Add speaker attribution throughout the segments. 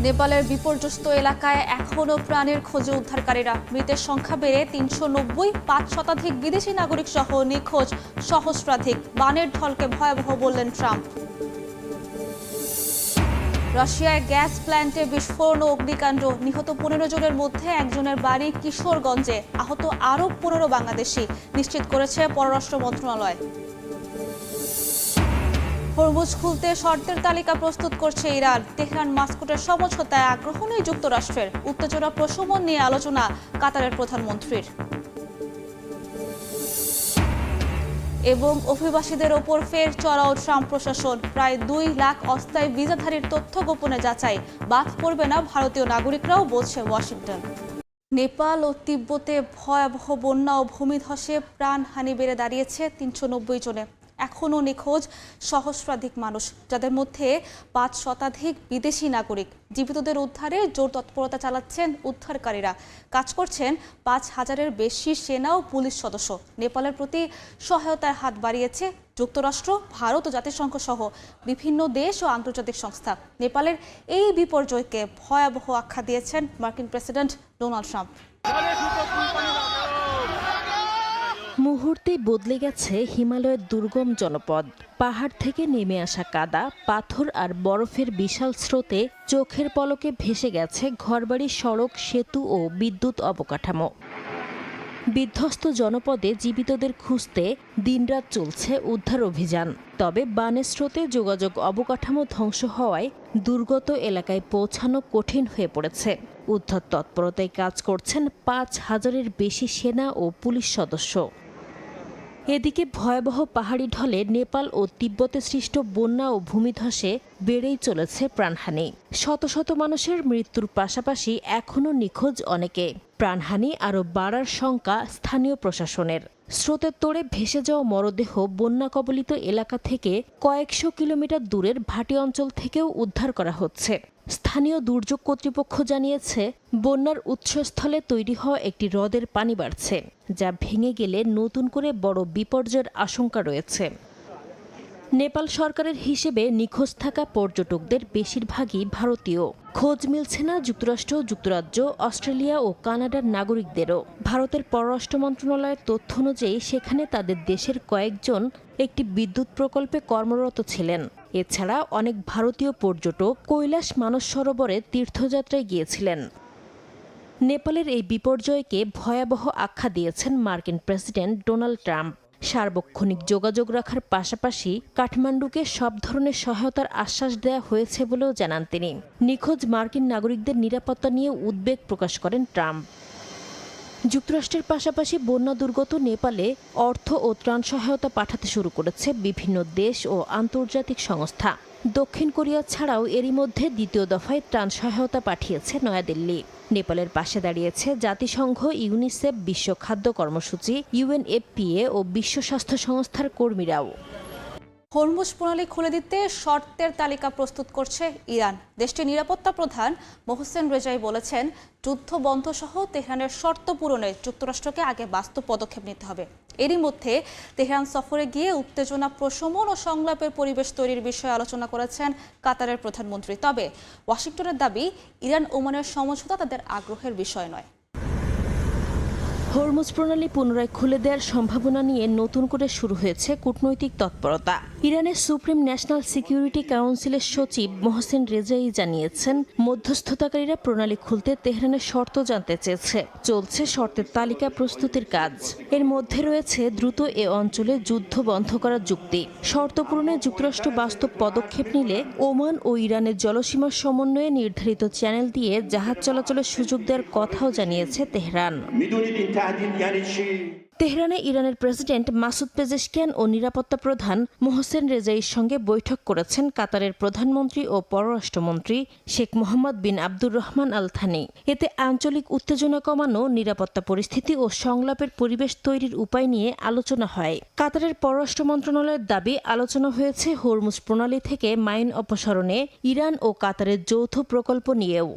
Speaker 1: নেপালের বিপর্যস্ত এলাকায় এখনও প্রাণের খোঁজে উদ্ধারকারীরা। মৃতের সংখ্যা বেড়ে ৩৯০, ৫ শতাধিক বিদেশি নাগরিক সহ নিখোঁজ সহস্রাধিক। বানের ঢলকে ভয়াবহ বললেন ট্রাম্প। রাশিয়ায় গ্যাস প্ল্যান্টে বিস্ফোরণ ও অগ্নিকাণ্ড, নিহত ১৫ জনের মধ্যে একজনের বাড়ি কিশোরগঞ্জে, আহত আরও ১৫ বাংলাদেশি, নিশ্চিত করেছে পররাষ্ট্র মন্ত্রণালয়। হরমুজ খুলতে শর্তের তালিকা প্রস্তুত করছে ইরান। তেহরান মাস্কোটের সমঝোতায় আগ্রহ নেই যুক্তরাষ্ট্রের। উত্তেজনা প্রশমন নিয়ে আলোচনা কাতারের প্রধানমন্ত্রীর। এবং অভিবাসীদের ওপর ফের চড়াও ট্রাম্প প্রশাসন। প্রায় ২ লাখ অস্থায়ী ভিসাধারীর তথ্য গোপনে যাচাই। বাদ পড়বে না ভারতীয় নাগরিকরাও, বলছে ওয়াশিংটন। নেপাল ও তিব্বতে ভয়াবহ বন্যা ও ভূমিধসে প্রাণহানি বেড়ে দাঁড়িয়েছে ৩৯০ জনে। এখনও নিখোঁজ সহস্রাধিক মানুষ, যাদের মধ্যে ৫ শতাধিক বিদেশি নাগরিক। জীবিতদের উদ্ধারে জোর তৎপরতা চালাচ্ছেন উদ্ধারকারীরা। কাজ করছেন ৫,০০০-এর বেশি সেনা ও পুলিশ সদস্য। নেপালের প্রতি সহায়তার হাত বাড়িয়েছে যুক্তরাষ্ট্র, ভারত ও জাতিসংঘ সহ বিভিন্ন দেশ ও আন্তর্জাতিক সংস্থা। নেপালের এই বিপর্যয়কে ভয়াবহ আখ্যা দিয়েছেন মার্কিন প্রেসিডেন্ট ডোনাল্ড ট্রাম্প।
Speaker 2: মুহূর্তে বদলে গেছে হিমালয়ের দুর্গম জনপদ। পাহাড় থেকে নেমে আসা কাদা, পাথর আর বরফের বিশাল স্রোতে চোখের পলকে ভেসে গেছে ঘরবাড়ি, সড়ক, সেতু ও বিদ্যুৎ অবকাঠামো। বিধ্বস্ত জনপদে জীবিতদের খুঁজতে দিনরাত চলছে উদ্ধার অভিযান। তবে বানের স্রোতে যোগাযোগ অবকাঠামো ধ্বংস হওয়ায় দুর্গত এলাকায় পৌঁছানো কঠিন হয়ে পড়েছে। উদ্ধার তৎপরতায় কাজ করছেন ৫,০০০-এর বেশি সেনা ও পুলিশ সদস্য। এদিকে ভয়াবহ পাহাড়ি ঢলে নেপাল ও তিব্বতে সৃষ্ট বন্যা ও ভূমিধসে বেড়েই চলেছে প্রাণহানি। শত শত মানুষের মৃত্যুর পাশাপাশি এখনও নিখোঁজ অনেকে। প্রাণহানি আরও বাড়ার শঙ্কা স্থানীয় প্রশাসনের। স্রোতের তোড়ে ভেসে যাওয়া মরদেহ বন্যা কবলিত এলাকা থেকে কয়েকশো কিলোমিটার দূরের ভাটি অঞ্চল থেকেও উদ্ধার করা হচ্ছে। স্থানীয় দুর্যোগ কর্তৃপক্ষ জানিয়েছে, বন্যার উৎসস্থলে তৈরি হওয়া একটি হ্রদের পানি বাড়ছে, যা ভেঙে গেলে নতুন করে বড় বিপর্যয়ের আশঙ্কা রয়েছে। নেপাল সরকারের হিসেবে নিখোঁজ থাকা পর্যটকদের বেশিরভাগই ভারতীয়। খোঁজ মিলছে না যুক্তরাষ্ট্র, যুক্তরাজ্য, অস্ট্রেলিয়া ও কানাডার নাগরিকদেরও। ভারতের পররাষ্ট্র মন্ত্রণালয়ের তথ্য অনুযায়ী সেখানে তাদের দেশের কয়েকজন একটি বিদ্যুৎ প্রকল্পে কর্মরত ছিলেন। এছাড়া অনেক ভারতীয় পর্যটক কৈলাস মানস সরোবরে তীর্থযাত্রায় গিয়েছিলেন। নেপালের এই বিপর্যয়কে ভয়াবহ আখ্যা দিয়েছেন মার্কিন প্রেসিডেন্ট ডোনাল্ড ট্রাম্প। সার্বক্ষণিক যোগাযোগ রাখার পাশাপাশি কাঠমান্ডুকে সব ধরনের সহায়তার আশ্বাস দেওয়া হয়েছে বলেও জানান তিনি। নিখোঁজ মার্কিন নাগরিকদের নিরাপত্তা নিয়ে উদ্বেগ প্রকাশ করেন ট্রাম্প। যুক্তরাষ্ট্রের পাশাপাশি বন্যা দুর্গত নেপালে অর্থ ও ত্রাণ সহায়তা পাঠাতে শুরু করেছে বিভিন্ন দেশ ও আন্তর্জাতিক সংস্থা। দক্ষিণ কোরিয়া ছাড়াও এরই মধ্যে দ্বিতীয় দফায় ত্রাণ সহায়তা পাঠিয়েছে নয়াদিল্লি। নেপালের পাশে দাঁড়িয়েছে জাতিসংঘ, ইউনিসেফ, বিশ্ব খাদ্য কর্মসূচি, UNFPA ও বিশ্ব স্বাস্থ্য সংস্থার কর্মীরাও।
Speaker 1: হরমুজ প্রণালী খুলে দিতে শর্তের তালিকা প্রস্তুত করছে ইরান। দেশটির নিরাপত্তা প্রধান মোহসেন রেজাই বলেছেন, যুদ্ধ বন্ধ সহ তেহরানের শর্ত পূরণে যুক্তরাষ্ট্রকে আগে বাস্তব পদক্ষেপ নিতে হবে। এরই মধ্যে তেহরান সফরে গিয়ে উত্তেজনা প্রশমন ও সংলাপের পরিবেশ তৈরির বিষয়ে আলোচনা করেছেন কাতারের প্রধানমন্ত্রী। তবে ওয়াশিংটনের দাবি, ইরান ওমানের সমঝোতা তাদের আগ্রহের বিষয় নয়।
Speaker 2: হরমুজ প্রণালী পুনরায় খুলে দেওয়ার সম্ভাবনা নিয়ে নতুন করে শুরু হয়েছে কূটনৈতিক তৎপরতা। ইরানের সুপ্রিম ন্যাশনাল সিকিউরিটি কাউন্সিলের সচিব মোহসেন রেজাই জানিয়েছেন, মধ্যস্থতাকারীরা প্রণালী খুলতে তেহরানের শর্ত জানতে চেয়েছে। চলছে শর্তের তালিকা প্রস্তুতির কাজ। এর মধ্যে রয়েছে দ্রুত এ অঞ্চলে যুদ্ধ বন্ধ করার যুক্তি। শর্ত পূরণে যুক্তরাষ্ট্র বাস্তব পদক্ষেপ নিলে ওমান ও ইরানের জলসীমার সমন্বয়ে নির্ধারিত চ্যানেল দিয়ে জাহাজ চলাচলের সুযোগ দেওয়ার কথাও জানিয়েছে তেহরান। তেহরানে ইরানের প্রেসিডেন্ট মাসুদ পেজেশকিয়ান ও নিরাপত্তা প্রধান মোহসেন রেজাইর সঙ্গে বৈঠক করেছেন কাতারের প্রধানমন্ত্রী ও পররাষ্ট্রমন্ত্রী শেখ মোহাম্মদ বিন আব্দুর রহমান আল থানি। এতে আঞ্চলিক উত্তেজনা কমানো, নিরাপত্তা পরিস্থিতি ও সংলাপের পরিবেশ তৈরির উপায় নিয়ে আলোচনা হয়। কাতারের পররাষ্ট্র মন্ত্রণালয়ের দাবি, আলোচনা হয়েছে হরমুজ প্রণালী থেকে মাইন অপসারণে ইরান ও কাতারের যৌথ প্রকল্প নিয়েও।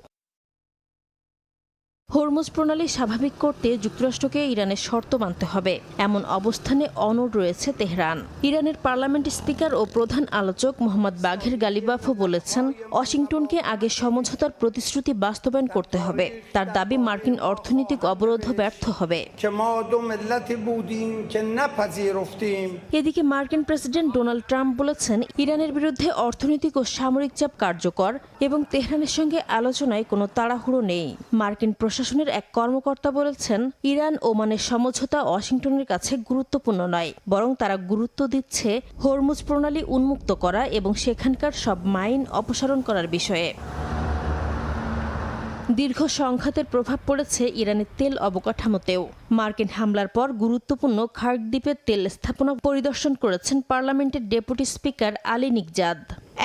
Speaker 2: হরমুজ প্রণালী স্বাভাবিক করতে যুক্তরাষ্ট্রকে ইরানের শর্ত মানতে হবে, এমন অবস্থানে অনড় রয়েছে তেহরান। ইরানের পার্লামেন্ট স্পিকার ও প্রধান আলোচক মোহাম্মদ বাঘের গালিবাফও বলেছেন, ওয়াশিংটনকে আগে সমঝোতার প্রতিশ্রুতি বাস্তবায়ন করতে হবে। তার দাবি, মার্কিন অর্থনৈতিক অবরোধও ব্যর্থ হবে। এদিকে মার্কিন প্রেসিডেন্ট ডোনাল্ড ট্রাম্প বলেছেন, ইরানের বিরুদ্ধে অর্থনৈতিক ও সামরিক চাপ কার্যকর এবং তেহরানের সঙ্গে আলোচনায় কোনো তাড়াহুড়ো নেই। মার্কিন প্রশাসনের এক কর্মকর্তা বলেছেন, ইরান ওমানের সমঝোতা ওয়াশিংটনের কাছে গুরুত্বপূর্ণ নয়, বরং তারা গুরুত্ব দিচ্ছে হরমুজ প্রণালী উন্মুক্ত করা এবং সেখানকার সব মাইন অপসারণ করার বিষয়ে। দীর্ঘ সংঘাতের প্রভাব পড়েছে ইরানের তেল অবকাঠামোতেও। মার্কিন হামলার পর গুরুত্বপূর্ণ খার্ক দ্বীপের তেল স্থাপনা পরিদর্শন করেছেন পার্লামেন্টের ডেপুটি স্পিকার আলী নিকজাদ।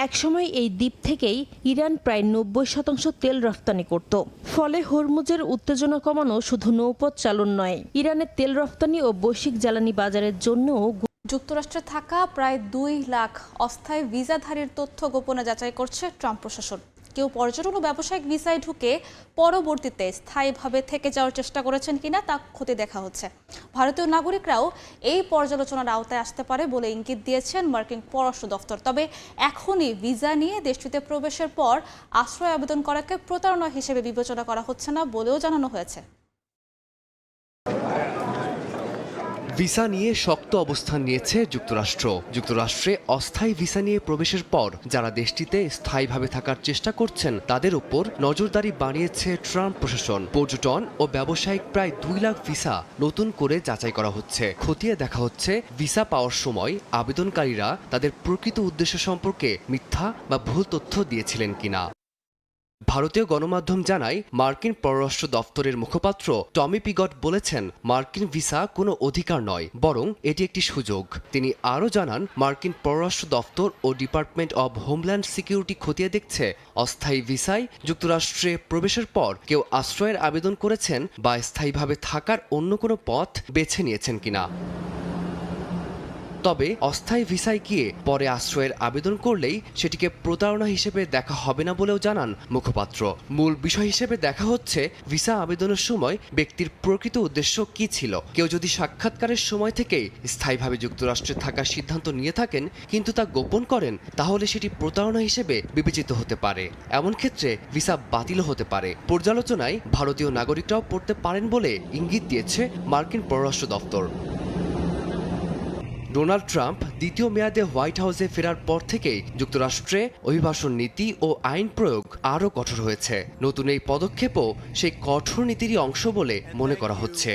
Speaker 2: একসময় এই দ্বীপ থেকেই ইরান প্রায় 90% তেল রফতানি করত। ফলে হরমুজের উত্তেজনা কমানো শুধু নৌপথ চালন নয়, ইরানের তেল রফতানি ও বৈশ্বিক জ্বালানি বাজারের জন্যও।
Speaker 1: যুক্তরাষ্ট্রে থাকা প্রায় 2 লাখ অস্থায়ী ভিসাধারীর তথ্য গোপনে যাচাই করছে ট্রাম্প প্রশাসন। কেউ পর্যটন ও ব্যবসায়িক ভিসায় ঢুকে পরবর্তীতে স্থায়ীভাবে থেকে যাওয়ার চেষ্টা করেছেন কিনা তা খতিয়ে দেখা হচ্ছে। ভারতীয় নাগরিকরাও এই পর্যালোচনার আওতায় আসতে পারে বলে ইঙ্গিত দিয়েছেন মার্কিন পররাষ্ট্র দফতর। তবে এখনই ভিসা নিয়ে দেশটিতে প্রবেশের পর আশ্রয় আবেদন করাকে প্রতারণা হিসেবে বিবেচনা করা হচ্ছে না বলেও জানানো হয়েছে।
Speaker 3: ভিসা নিয়ে শক্ত অবস্থান নিয়েছে যুক্তরাষ্ট্র। যুক্তরাষ্ট্রে অস্থায়ী ভিসা নিয়ে প্রবেশের পর যারা দেশটিতে স্থায়ীভাবে থাকার চেষ্টা করছেন তাদের উপর নজরদারি বাড়িয়েছে ট্রাম্প প্রশাসন। পর্যটন ও ব্যবসায়িক প্রায় 2 লাখ ভিসা নতুন করে যাচাই করা হচ্ছে। খতিয়ে দেখা হচ্ছে ভিসা পাওয়ার সময় আবেদনকারীরা তাদের প্রকৃত উদ্দেশ্য সম্পর্কে মিথ্যা বা ভুল তথ্য দিয়েছিলেন কিনা। ভারতীয় গণমাধ্যম জানায়, মার্কিন পররাষ্ট্র দফতরের মুখপাত্র টমি পিগট বলেছেন, মার্কিন ভিসা কোনো অধিকার নয়, বরং এটি একটি সুযোগ। তিনি আরও জানান, মার্কিন পররাষ্ট্র দফতর ও ডিপার্টমেন্ট অব হোমল্যান্ড সিকিউরিটি খতিয়ে দেখছে অস্থায়ী ভিসায় যুক্তরাষ্ট্রে প্রবেশের পর কেউ আশ্রয়ের আবেদন করেছেন বা স্থায়ীভাবে থাকার অন্য কোনো পথ বেছে নিয়েছেন কিনা। তবে অস্থায়ী ভিসায় গিয়ে পরে আশ্রয়ের আবেদন করলেই সেটিকে প্রতারণা হিসেবে দেখা হবে না বলেও জানান মুখপাত্র। মূল বিষয় হিসেবে দেখা হচ্ছে ভিসা আবেদনের সময় ব্যক্তির প্রকৃত উদ্দেশ্য কী ছিল। কেউ যদি সাক্ষাৎকারের সময় থেকেই স্থায়ীভাবে যুক্তরাষ্ট্রে থাকার সিদ্ধান্ত নিয়ে থাকেন কিন্তু তা গোপন করেন, তাহলে সেটি প্রতারণা হিসেবে বিবেচিত হতে পারে। এমন ক্ষেত্রে ভিসা বাতিলও হতে পারে। পর্যালোচনায় ভারতীয় নাগরিকরাও পড়তে পারেন বলে ইঙ্গিত দিয়েছে মার্কিন পররাষ্ট্র দফতর। ডোনাল্ড ট্রাম্প দ্বিতীয় মেয়াদে হোয়াইট হাউসে ফেরার পর থেকেই যুক্তরাষ্ট্রে অভিবাসন নীতি ও আইন প্রয়োগ আরও কঠোর হয়েছে। নতুন এই পদক্ষেপও সেই কঠোর নীতিরই অংশ বলে মনে করা হচ্ছে।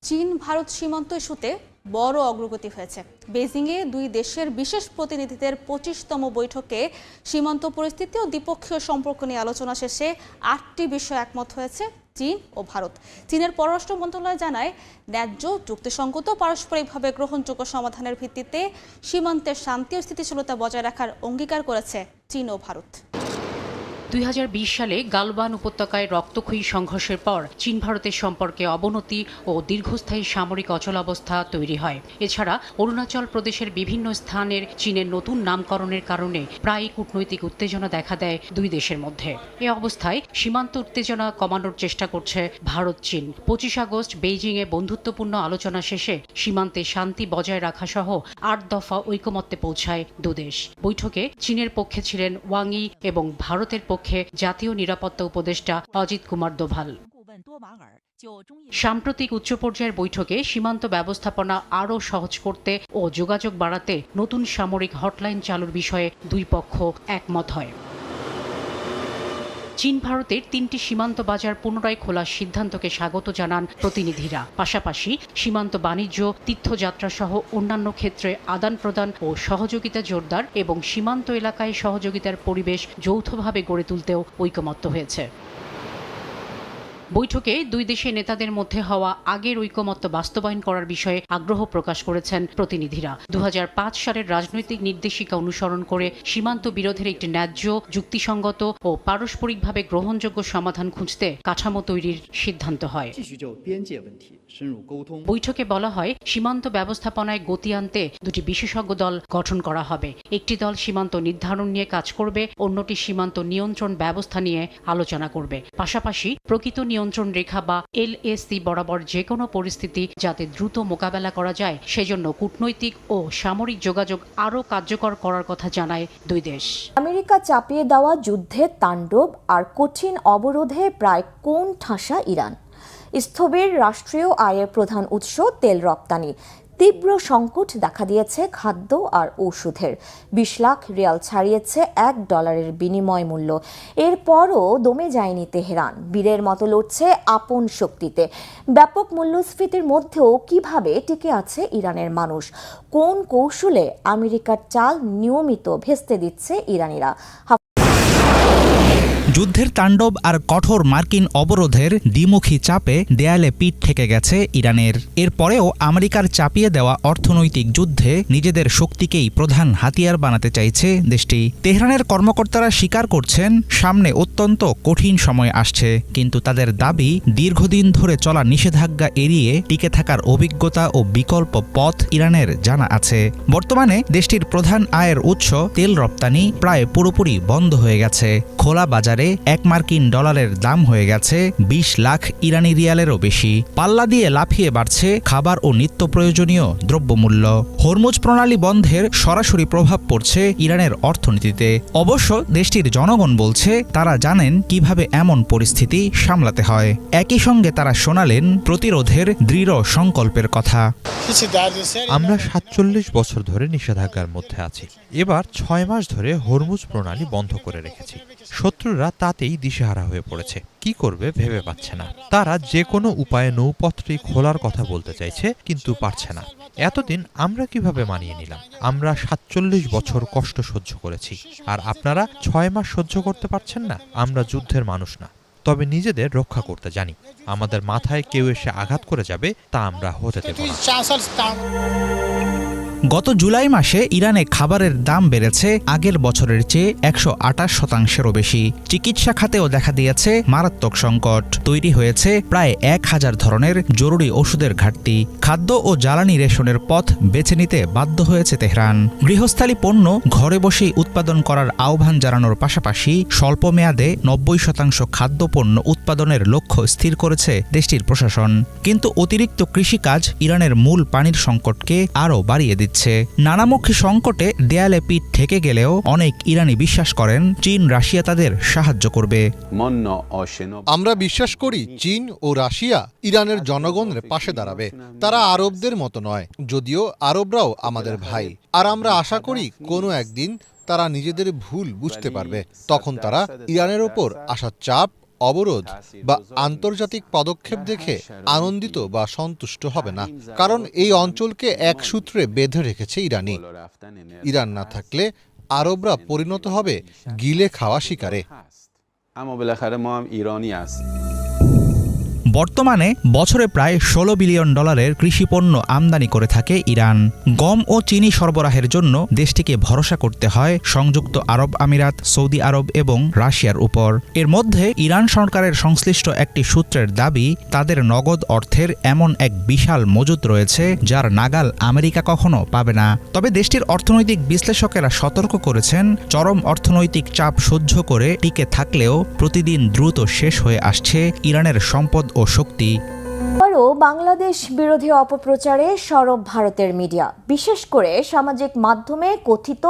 Speaker 1: চীন ভারত সীমান্ত ইস্যুতে বড় অগ্রগতি হয়েছে। বেজিংয়ে দুই দেশের বিশেষ প্রতিনিধিদের 25তম বৈঠকে সীমান্ত পরিস্থিতি ও দ্বিপক্ষীয় সম্পর্ক নিয়ে আলোচনা শেষে 8টি বিষয় একমত হয়েছে চীন ও ভারত। চীনের পররাষ্ট্র মন্ত্রণালয় জানায়, ন্যায্য, যুক্তিসঙ্গত, পারস্পরিকভাবে গ্রহণযোগ্য সমাধানের ভিত্তিতে সীমান্তের শান্তি ও স্থিতিশীলতা বজায় রাখার অঙ্গীকার করেছে চীন ও ভারত।
Speaker 4: 2020 সালে গালওয়ান উপত্যকায় রক্তক্ষয়ী সংঘর্ষের পর চীন ভারতের সম্পর্কে অবনতি ও দীর্ঘস্থায়ী সামরিক অচলাবস্থা তৈরি হয়। এছাড়া অরুণাচল প্রদেশের বিভিন্ন স্থানের চীনের নতুন নামকরণের কারণে প্রায়ই কূটনৈতিক উত্তেজনা দেখা দেয় দুই দেশের মধ্যে। এ অবস্থায় সীমান্ত উত্তেজনা কমানোর চেষ্টা করছে ভারত চীন। 25 আগস্ট বেইজিংয়ে বন্ধুত্বপূর্ণ আলোচনা শেষে সীমান্তে শান্তি বজায় রাখা সহ 8 দফা ঐকমত্যে পৌঁছায় দুদেশ। বৈঠকে চীনের পক্ষে ছিলেন ওয়াং ই এবং ভারতের পক্ষে জাতীয় নিরাপত্তা উপদেষ্টা অজিত কুমার দোভাল। সাম্প্রতিক উচ্চ পর্যায়ের বৈঠকে সীমান্ত ব্যবস্থাপনা আরও সহজ করতে ও যোগাযোগ বাড়াতে নতুন সামরিক হটলাইন চালুর বিষয়ে দুই পক্ষ একমত হয়। চীন ভারতের 3টি সীমান্ত বাজার পুনরায় খোলার সিদ্ধান্তকে স্বাগত জানান প্রতিনিধিরা। পাশাপাশি সীমান্ত বাণিজ্য, তীর্থযাত্রা সহ অন্যান্য ক্ষেত্রে আদান প্রদান ও সহযোগিতা জোরদার এবং সীমান্ত এলাকায় সহযোগিতার পরিবেশ যৌথভাবে গড়ে তুলতেও ঐকমত্য হয়েছে। বৈঠকে দুই দেশের নেতাদের মধ্যে হওয়া আগের ঐকমত্য বাস্তবায়ন করার বিষয়ে আগ্রহ প্রকাশ করেছেন প্রতিনিধিরা। 2005 সালের রাজনৈতিক নির্দেশিকা অনুসরণ করে সীমান্ত বিরোধের একটি ন্যায্য, যুক্তিসঙ্গত ও পারস্পরিকভাবে গ্রহণযোগ্য সমাধান খুঁজতে কাঠামো তৈরির সিদ্ধান্ত হয়। বৈঠকে বলা হয়, সীমান্ত ব্যবস্থাপনায় গতি আনতে দুটি বিশেষজ্ঞ দল গঠন করা হবে। একটি দল সীমান্ত নির্ধারণ নিয়ে কাজ করবে, অন্যটি সীমান্ত নিয়ন্ত্রণ ব্যবস্থা নিয়ে আলোচনা করবে। পাশাপাশি প্রকৃত নিয়ন্ত্রণ রেখা বা LAC বরাবর যে কোনো পরিস্থিতি যাতে দ্রুত মোকাবেলা করা যায় সেজন্য কূটনৈতিক ও সামরিক যোগাযোগ আরও কার্যকর করার কথা জানায় দুই দেশ।
Speaker 5: আমেরিকা চাপিয়ে দেওয়া যুদ্ধের তাণ্ডব আর কঠিন অবরোধে প্রায় কোণ ঠাসা ইরান। স্থবির রাষ্ট্রীয় আয়ের প্রধান উৎস তেল রপ্তানি। তীব্র সংকট দেখা দিয়েছে খাদ্য আর ঔষধের। 20 লাখ রিয়াল ছাড়িয়েছে $1 বিনিময় মূল্য। এরপরও দমে যায়নি তেহরান, বীরের মতো লড়ছে আপন শক্তিতে। ব্যাপক মূল্যস্ফীতির মধ্যেও কিভাবে টিকে আছে ইরানের মানুষ? কোন কৌশলে আমেরিকার চাল নিয়মিত ভেস্তে দিচ্ছে ইরানিরা?
Speaker 6: যুদ্ধের তাণ্ডব আর কঠোর মার্কিন অবরোধের দ্বিমুখী চাপে দেয়ালে পিঠ ঠেকে গেছে ইরানের। এরপরেও আমেরিকার চাপিয়ে দেওয়া অর্থনৈতিক যুদ্ধে নিজেদের শক্তিকেই প্রধান হাতিয়ার বানাতে চাইছে দেশটি। তেহরানের কর্মকর্তারা স্বীকার করছেন সামনে অত্যন্ত কঠিন সময় আসছে, কিন্তু তাদের দাবি দীর্ঘদিন ধরে চলা নিষেধাজ্ঞা এড়িয়ে টিকে থাকার অভিজ্ঞতা ও বিকল্প পথ ইরানের জানা আছে। বর্তমানে দেশটির প্রধান আয়ের উৎস তেল রপ্তানি প্রায় পুরোপুরি বন্ধ হয়ে গেছে। খোলা বাজারে $1 মার্কিন দাম হয়ে গেছে 20 লাখ ইরানি রিয়ালেরও বেশি। পাল্লা দিয়ে লাফিয়ে বাড়ছে খাবার ও নিত্য প্রয়োজনীয় দ্রব্যমূল্য। হরমুজ প্রণালী বন্ধের সরাসরি প্রভাব পড়ছে ইরানের অর্থনীতিতে। অবশ্য দেশটির জনগণ বলছে তারা জানেন কিভাবে এমন পরিস্থিতি সামলাতে হয়। একই সঙ্গে তারা শোনালেন প্রতিরোধের দৃঢ় সংকল্পের কথা।
Speaker 7: আমরা 47 বছর ধরে নিষেধাজ্ঞার মধ্যে আছি। এবার 6 মাস ধরে হরমুজ প্রণালী বন্ধ করে রেখেছি। শত্রুরা তাতেই দিশেহারা হয়ে পড়েছে, কি করবে ভেবে পাচ্ছে না। তারা যে কোনো উপায়ে নৌপথটি খোলার কথা বলতে চাইছে, কিন্তু পারছে না। এতদিন আমরা কিভাবে মানিয়ে নিলাম? আমরা 47 বছর কষ্ট সহ্য করেছি, আর আপনারা 6 মাস সহ্য করতে পারছেন না। আমরা যুদ্ধের মানুষ না, তবে নিজেদের রক্ষা করতে জানি। আমাদের মাথায় কেউ এসে আঘাত করে যাবে তা আমরা হতে দেব না।
Speaker 6: গত জুলাই মাসে ইরানে খাবারের দাম বেড়েছে আগের বছরের চেয়ে 128%-এরও বেশি। চিকিৎসা খাতেও দেখা দিয়েছে মারাত্মক সংকট। তৈরি হয়েছে প্রায় 1000 ধরনের জরুরি ওষুধের ঘাটতি। খাদ্য ও জ্বালানি রেশনের পথ বেছে নিতে বাধ্য হয়েছে তেহরান। গৃহস্থালী পণ্য ঘরে বসেই উৎপাদন করার আহ্বান জানানোর পাশাপাশি স্বল্প মেয়াদে 90% খাদ্যপণ্য উৎপাদনের লক্ষ্য স্থির করেছে দেশটির প্রশাসন। কিন্তু অতিরিক্ত কৃষিকাজ ইরানের মূল পানির সংকটকে আরও বাড়িয়ে দিচ্ছে। নানামুখী সংকটে দেয়ালে পিঠ ঠেকে গেলেও অনেক ইরানি বিশ্বাস করেন চীন রাশিয়া তাদের সাহায্য করবে।
Speaker 8: আমরা বিশ্বাস করি চীন ও রাশিয়া ইরানের জনগণের পাশে দাঁড়াবে। তারা আরবদের মতো নয়, যদিও আরবরাও আমাদের ভাই। আর আমরা আশা করি কোনো একদিন তারা নিজেদের ভুল বুঝতে পারবে। তখন তারা ইরানের ওপর আসা চাপ, অবরোধ বা আন্তর্জাতিক পদক্ষেপ দেখে আনন্দিত বা সন্তুষ্ট হবে না, কারণ এই অঞ্চলকে এক সূত্রে বেঁধে রেখেছে ইরানি। ইরান না থাকলে আরবরা পরিণত হবে গিলে খাওয়া শিকারে।
Speaker 6: বর্তমানে বছরে প্রায় $16 বিলিয়ন কৃষিপণ্য আমদানি করে থাকে ইরান। গম ও চিনি সরবরাহের জন্য দেশটিকে ভরসা করতে হয় সংযুক্ত আরব আমিরাত, সৌদি আরব এবং রাশিয়ার উপর। এর মধ্যে ইরান সরকারের সংশ্লিষ্ট একটি সূত্রের দাবি, তাদের নগদ অর্থের এমন এক বিশাল মজুদ রয়েছে যার নাগাল আমেরিকা কখনো পাবে না। তবে দেশটির অর্থনৈতিক বিশ্লেষকেরা সতর্ক করেছেন, চরম অর্থনৈতিক চাপ সহ্য করে টিকে থাকলেও প্রতিদিন দ্রুত শেষ হয়ে আসছে ইরানের সম্পদ ও শক্তি।
Speaker 5: আবারও বাংলাদেশ বিরোধী অপপ্রচারে সরব ভারতের মিডিয়া, বিশেষ করে সামাজিক মাধ্যমে কথিত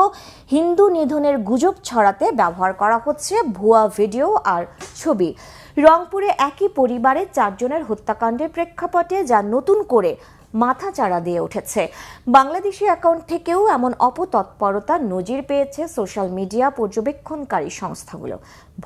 Speaker 5: হিন্দু নিধনের গুজব ছড়াতে ব্যবহার করা হচ্ছে ভুয়া ভিডিও আর ছবি। রংপুরে একই পরিবারের 4 জনের হত্যাকাণ্ডের প্রেক্ষাপটে যা নতুন করে মাথাচাড়া দিয়ে উঠেছে। বাংলাদেশি অ্যাকাউন্ট থেকেও এমন অপতৎপরতার নজির পেয়েছে সোশ্যাল মিডিয়া পর্যবেক্ষণকারী সংস্থাগুলো।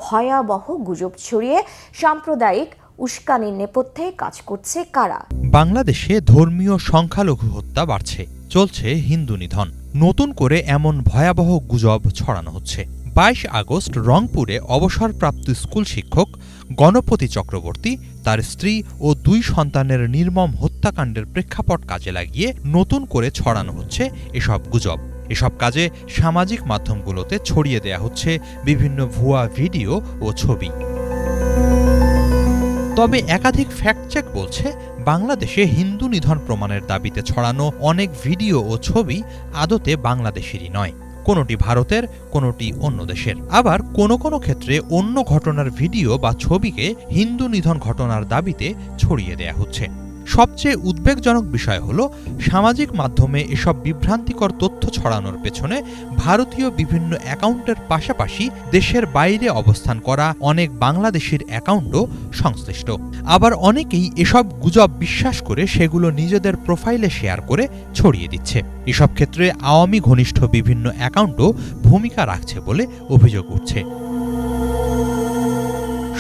Speaker 5: ভয়াবহ গুজব ছড়িয়ে সাম্প্রদায়িক উস্কানির নেপথ্যে কাজ করছে কারা?
Speaker 7: বাংলাদেশে ধর্মীয় সংখ্যালঘু হত্যা বাড়ছে, চলছে হিন্দু নিধন। নতুন করে এমন ভয়াবহ গুজব ছড়ানো হচ্ছে। 22 আগস্ট রংপুরে অবসরপ্রাপ্ত স্কুল শিক্ষক গণপতি চক্রবর্তী তার স্ত্রী ও 2 সন্তানের নির্মম হত্যাকাণ্ডের প্রেক্ষাপট কাজে লাগিয়ে নতুন করে ছড়ানো হচ্ছে এসব গুজব। এসব কাজে সামাজিক মাধ্যমগুলোতে ছড়িয়ে দেয়া হচ্ছে বিভিন্ন ভুয়া ভিডিও ও ছবি। তবে একাধিক ফ্যাক্ট চেক বলছে, বাংলাদেশে হিন্দু নিধন প্রমাণের দাবিতে ছড়ানো অনেক ভিডিও ও ছবি আদতে বাংলাদেশেরই নয়। কোনোটি ভারতের, কোনোটি অন্য দেশের। আবার কোনো কোনো ক্ষেত্রে অন্য ঘটনার ভিডিও বা ছবিকে হিন্দু নিধন ঘটনার দাবিতে ছড়িয়ে দেয়া হচ্ছে। সবচেয়ে উদ্বেগজনক বিষয় হলো সামাজিক মাধ্যমে এসব বিভ্রান্তিকর তথ্য ছড়ানোর পেছনে ভারতীয় বিভিন্ন অ্যাকাউন্টের পাশাপাশি দেশের বাইরে অবস্থান করা অনেক বাংলাদেশির অ্যাকাউন্টও সংশ্লিষ্ট। আবার অনেকেই এসব গুজব বিশ্বাস করে সেগুলো নিজেদের প্রোফাইলে শেয়ার করে ছড়িয়ে দিচ্ছে। এসব ক্ষেত্রে আওয়ামী ঘনিষ্ঠ বিভিন্ন অ্যাকাউন্টও ভূমিকা রাখছে বলে অভিযোগ উঠছে।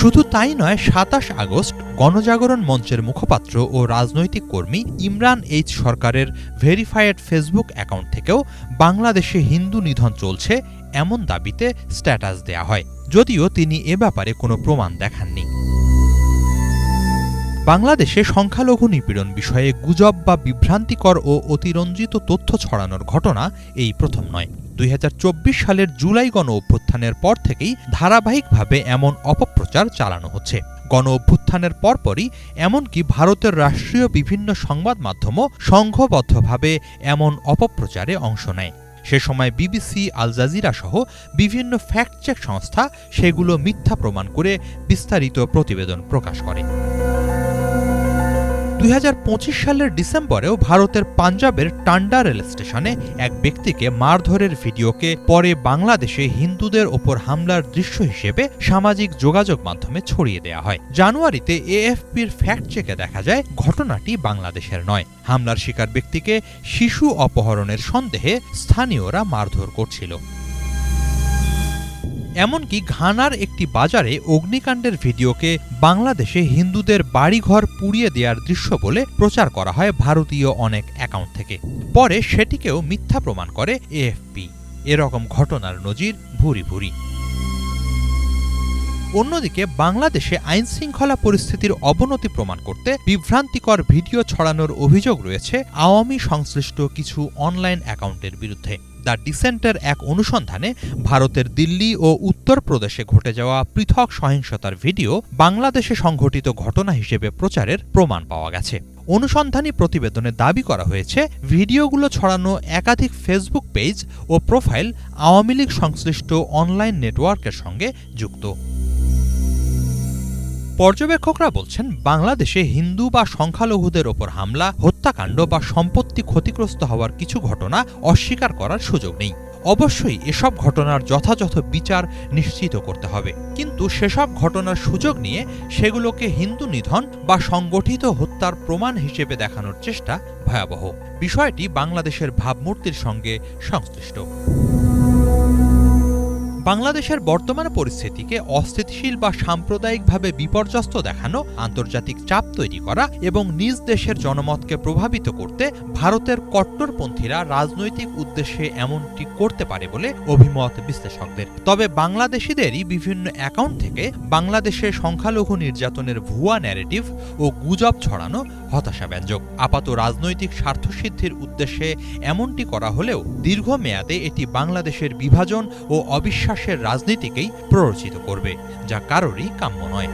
Speaker 7: শুধু তাই নয়, ২৭ আগস্ট গণজাগরণ মঞ্চের মুখপাত্র ও রাজনৈতিক কর্মী ইমরান এইচ সরকারের ভেরিফায়েড ফেসবুক অ্যাকাউন্ট থেকেও বাংলাদেশে হিন্দু নিধন চলছে এমন দাবিতে স্ট্যাটাস দেয়া হয়, যদিও তিনি এ ব্যাপারে কোনো প্রমাণ দেখাননি। বাংলাদেশে সংখ্যালঘু নিপীড়ন বিষয়ে গুজব বা বিভ্রান্তিকর ও অতিরঞ্জিত তথ্য ছড়ানোর ঘটনা এই প্রথম নয়। ২০২৪ সালের জুলাই গণ অভ্যুত্থানের পর থেকেই ধারাবাহিকভাবে এমন অপপ্রচার চালানো হচ্ছে। গণ অভ্যুত্থানের পরপরই এমনকি ভারতের রাষ্ট্রীয় বিভিন্ন সংবাদ মাধ্যমও সংঘবদ্ধভাবে এমন অপপ্রচারে অংশ নেয়। সে সময় বিবিসি, আল জাজিরা সহ বিভিন্ন ফ্যাক্ট চেক সংস্থা সেগুলো মিথ্যা প্রমাণ করে বিস্তারিত প্রতিবেদন প্রকাশ করে। ২০২৫ সালের ডিসেম্বরেও ভারতের পাঞ্জাবের টান্ডা রেল স্টেশনে এক ব্যক্তিকে মারধরের ভিডিওকে পরে বাংলাদেশে হিন্দুদের ওপর হামলার দৃশ্য হিসেবে সামাজিক যোগাযোগ মাধ্যমে ছড়িয়ে দেয়া হয়। জানুয়ারিতে এএফপির ফ্যাক্ট চেকে দেখা যায় ঘটনাটি বাংলাদেশের নয়। হামলার শিকার ব্যক্তিকে শিশু অপহরণের সন্দেহে স্থানীয়রা মারধর করছিল। এমনকি ঘানার একটি বাজারে অগ্নিকাণ্ডের ভিডিওকে বাংলাদেশে হিন্দুদের বাড়িঘর পুড়িয়ে দেওয়ার দৃশ্য বলে প্রচার করা হয় ভারতীয় অনেক অ্যাকাউন্ট থেকে। পরে সেটিকেও মিথ্যা প্রমাণ করে এএফপি। এরকম ঘটনার নজির ভুরি ভুরি। অন্যদিকে বাংলাদেশে আইনশৃঙ্খলা পরিস্থিতির অবনতি প্রমাণ করতে বিভ্রান্তিকর ভিডিও ছড়ানোর অভিযোগ রয়েছে আওয়ামী সংশ্লিষ্ট কিছু অনলাইন অ্যাকাউন্টের বিরুদ্ধে। দ্য ডিসেন্টের এক অনুসন্ধানে ভারতের দিল্লি ও উত্তরপ্রদেশে ঘটে যাওয়া পৃথক সহিংসতার ভিডিও বাংলাদেশে সংঘটিত ঘটনা হিসেবে প্রচারের প্রমাণ পাওয়া গেছে। অনুসন্ধানী প্রতিবেদনে দাবি করা হয়েছে ভিডিওগুলো ছড়ানো একাধিক ফেসবুক পেজ ও প্রোফাইল আওয়ামী লীগ সংশ্লিষ্ট অনলাইন নেটওয়ার্কের সঙ্গে যুক্ত। পর্যবেক্ষকরা বলছেন, বাংলাদেশে হিন্দু বা সংখ্যালঘুদের ওপর হামলা, হত্যাকাণ্ড বা সম্পত্তি ক্ষতিগ্রস্ত হওয়ার কিছু ঘটনা অস্বীকার করার সুযোগ নেই। অবশ্যই এসব ঘটনার যথাযথ বিচার নিশ্চিত করতে হবে, কিন্তু সেসব ঘটনার সুযোগ নিয়ে সেগুলোকে হিন্দু নিধন বা সংগঠিত হত্যার প্রমাণ হিসেবে দেখানোর চেষ্টা ভয়াবহ। বিষয়টি বাংলাদেশের ভাবমূর্তির সঙ্গে সংশ্লিষ্ট। বাংলাদেশের বর্তমান পরিস্থিতিকে অস্থিতিশীল বা সাম্প্রদায়িকভাবে বিপর্যস্ত দেখানো, আন্তর্জাতিক চাপ তৈরি করা এবং নিজ দেশের জনমতকে প্রভাবিত করতে ভারতের কট্টরপন্থীরা রাজনৈতিক উদ্দেশ্যে এমনটি করতে পারে বলে অভিমত বিশ্লেষকদের। তবে বাংলাদেশিদেরই বিভিন্ন অ্যাকাউন্ট থেকে বাংলাদেশে সংখ্যালঘু নির্যাতনের ভুয়া ন্যারেটিভ ও গুজব ছড়ানো হতাশাব্যঞ্জক। আপাত রাজনৈতিক স্বার্থসিদ্ধির উদ্দেশ্যে এমনটি করা হলেও দীর্ঘমেয়াদে এটি বাংলাদেশের বিভাজন ও অবিশ্বাসের রাজনীতিকেই প্ররোচিত করবে, যা কারোরই কাম্য নয়।